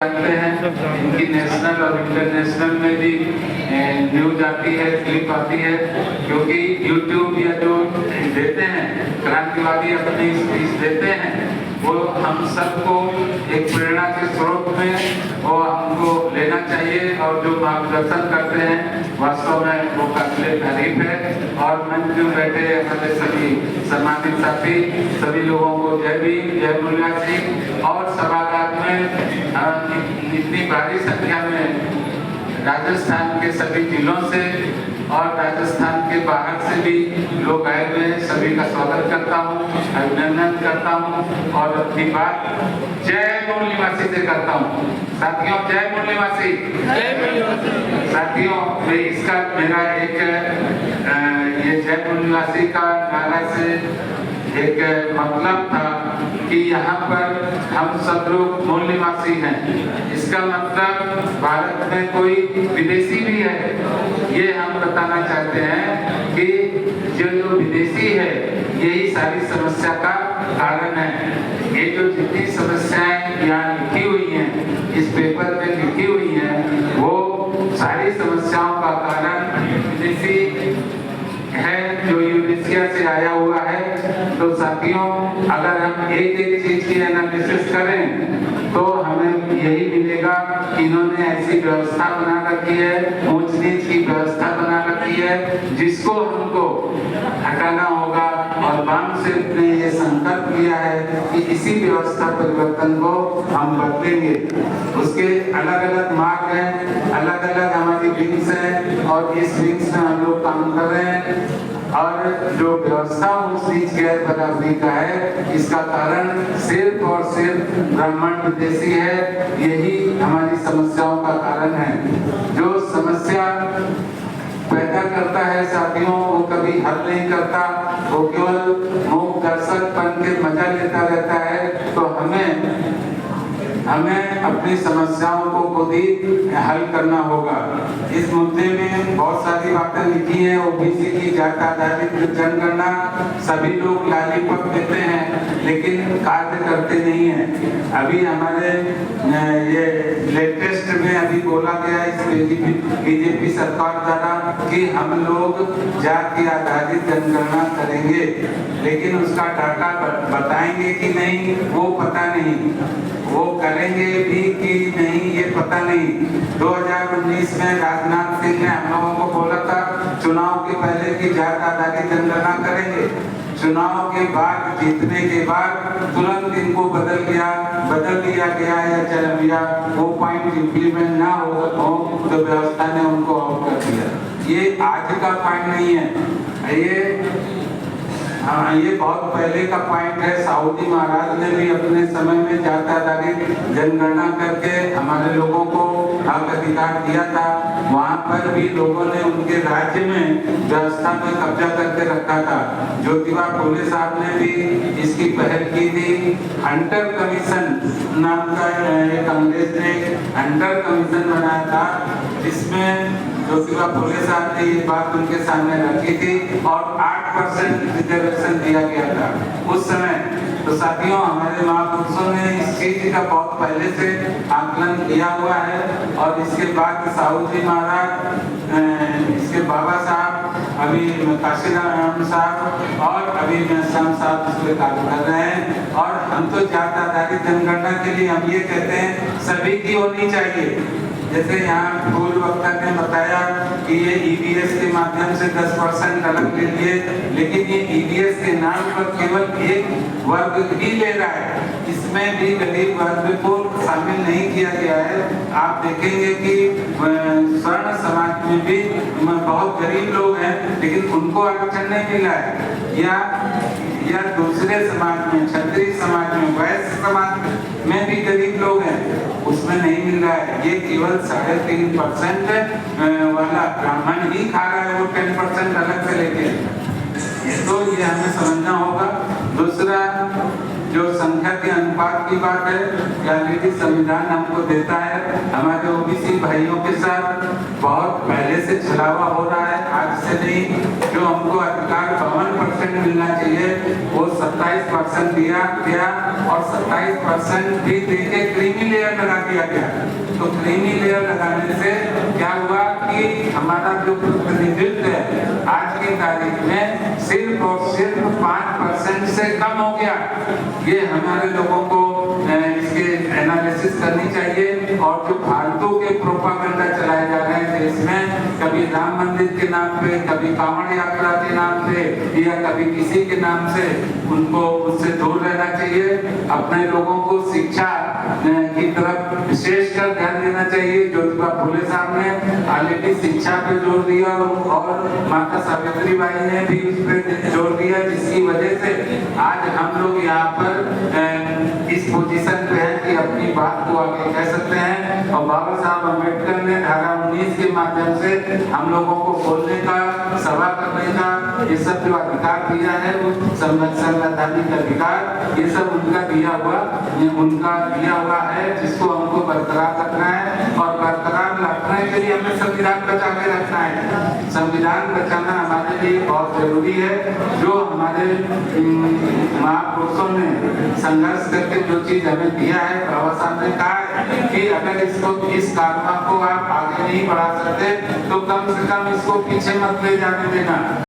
जानते हैं इनकी नेशनल और इंटरनेशनल में भी न्यूज आती है, क्लिप आती है, क्योंकि यूट्यूब या जो देते हैं क्रांतिवादी अपनी स्पीच देते हैं वो हम सबको एक प्रेरणा के स्रोत में वो हमको लेना चाहिए और जो मार्गदर्शन करते हैं वास्तव में वो काबिले तारीफ है। और मंच में बैठे हमारे सभी सम्मानित साथी सभी लोगों को जय भीम, जय मुल्ला जी। और सभागार में इतनी भारी संख्या में राजस्थान के सभी जिलों से और राजस्थान के बाहर से भी लोग आए हुए हैं, सभी का स्वागत करता हूँ, अभिनंदन करता हूँ और अपनी बात जय मूल निवासी से करता हूँ। साथियों जय मूल निवासी। साथियों इसका मेरा एक ये जय मूल निवासी का नारा से एक मतलब था कि यहाँ पर हम सब लोग मूल निवासी हैं। इसका मतलब भारत में कोई विदेशी भी है, ये हम बताना चाहते हैं कि जो विदेशी है यही सारी समस्या का कारण है। ये जो जितनी समस्याएं यहाँ लिखी हुई हैं, इस पेपर में लिखी हुई हैं, वो सारी समस्याओं का कारण विदेशी है जो यूरेशिया से आया हुआ है। तो साथियों अगर हम एक एक चीज की एनालिसिस करें तो हमें यही मिलेगा कि इन्होंने ऐसी व्यवस्था बना रखी है, ऊंच नीच की व्यवस्था बना रखी है, जिसको हमको हटाना होगा। और बाम से ने ये संकल्प लिया है कि इसी व्यवस्था परिवर्तन को हम बदलेंगे। उसके अलग अलग मार्ग हैं, अलग अलग हमारी विंग्स हैं और इस विंग्स में हम लोग काम कर रहे हैं। और जो व्यवस्था उस नीच गैर बराबरी का है, इसका कारण सिर्फ और सिर्फ ब्राह्मण विदेशी है। यही हमारी समस्याओं का कारण है। जो समस्या पैदा करता है साथियों वो कभी हल नहीं करता, वो केवल मूक दर्शक बन के मजा लेता रहता है। तो हमें अपनी समस्याओं को खुद ही हल करना होगा। इस मुद्दे में बहुत सारी बातें लिखी हैं। ओबीसी की जाति आधारित जनगणना सभी लोग लालीपप देते हैं लेकिन कार्य करते नहीं हैं। अभी हमारे ये लेटेस्ट में अभी बोला गया इस बीजेपी सरकार द्वारा कि हम लोग जाति आधारित जनगणना करेंगे, लेकिन उसका डाटा बताएंगे कि नहीं वो पता नहीं, वो करेंगे भी कि नहीं ये पता नहीं। 2019 में राजनाथ सिंह ने हम लोगों को बोला था चुनाव के पहले की जाति आधारित जनगणना करेंगे, चुनाव के बाद जीतने के बाद तुरंत इनको बदल दिया गया या चल दिया, वो पॉइंट इम्प्लीमेंट ना हो तो व्यवस्था ने उनको ऑफ कर दिया। ये आज का पॉइंट नहीं है, ये बहुत पहले का पॉइंट है। साउदी महाराज ने भी अपने समय में जाति आधारित जनगणना करके हमारे लोगों को हक अधिकार दिया था। वहाँ पर भी लोगों ने उनके राज्य में व्यवस्था में कब्जा करके रखा था। ज्योतिबा फुले साहब ने भी इसकी पहल की थी। हंटर कमीशन नाम का एक अंग्रेज ने हंटर कमीशन बनाया था, जिसमें ज्योतिबा फुले साहब ने ये बात उनके सामने रखी थी और 8% रिजर्वेशन दिया गया था उस समय। तो साथियों हमारे महापुरुषों ने इस चीज का बहुत पहले से आकलन किया हुआ है। और इसके बाद साहू जी महाराज, इसके बाबा साहब, अभी काशीराम साहब और अभी श्याम साहब इस पे कार्य कर रहे हैं। और हम तो जाति आधारित जनगणना के लिए हम ये कहते हैं सभी की होनी चाहिए। जैसे यहाँ पूर्व वक्ता ने बताया कि ये ईवीएस के माध्यम से 10% अलग ले लिए, लेकिन ये ईवीएस के नाम पर केवल एक वर्ग ही ले रहा है, इसमें भी गरीब वर्ग को शामिल नहीं किया गया है। आप देखेंगे कि स्वर्ण समाज में भी बहुत गरीब लोग हैं लेकिन उनको आरक्षण नहीं मिला है, या दूसरे समाज में, क्षत्रिय समाज में, वैश्य समाज में भी गरीब लोग हैं, उसमें नहीं मिल रहा है। ये केवल 3.5% वाला ब्राह्मण ही खा रहा है, वो 10% अलग से लेके। तो ये हमें समझना होगा। दूसरा जो संख्या के अनुपात की बात है, ऑलरेडी संविधान हमको देता है। हमारे ओबीसी भाइयों के साथ बहुत पहले से छलावा हो रहा है, आज से नहीं। जो हमको अधिकार 52% मिलना चाहिए वो 27% दिया गया और 27% भी देके क्रीमी लेयर लगा दिया गया। तो क्रीमी लेयर लगाने से क्या हुआ कि हमारा जो प्रतिनिधित्व है आज की तारीख में सिर्फ और सिर्फ 5% से कम हो गया। ये हमारे लोगों को इसके एनालिसिस करनी चाहिए। और जो फालतू के प्रोपागेंडा चलाए जा रहे हैं देश में, कभी राम मंदिर के नाम पे, कभी कांवड़ यात्रा के नाम पे या कभी किसी के नाम से, उनको उससे दूर रहना चाहिए। अपने लोगों को शिक्षा की तरफ विशेषकर ध्यान देना चाहिए। ज्योतिबा फुले साहब ने ऑलरेडी शिक्षा पे जोर दिया और माता सावित्री बाई ने भी उस पर जोर दिया, जिसकी वजह से आज हम लोग यहाँ पर इस पोजीशन पे है कि अपनी बात को आगे कह सकते हैं। और बाबा साहब अम्बेडकर ने धारा 19 के माध्यम से हम लोगों को बोलने का, सभा करने का, ये सब जो अधिकार दिया है वो संवैधानिक अधिकार, ये सब उनका दिया हुआ है, जिसको हमको बरकरार रखना है। और बरकरार रखने के लिए हमें संविधान बचा के रखना है। संविधान बचाना हमारे लिए बहुत जरूरी है। जो हमारे महापुरुषों ने संघर्ष करके जो चीज हमें दिया है, बाबा साहब ने कहा है कि अगर इस कारवा को आप आगे नहीं बढ़ा सकते तो कम से कम इसको पीछे मत ले जाने देना।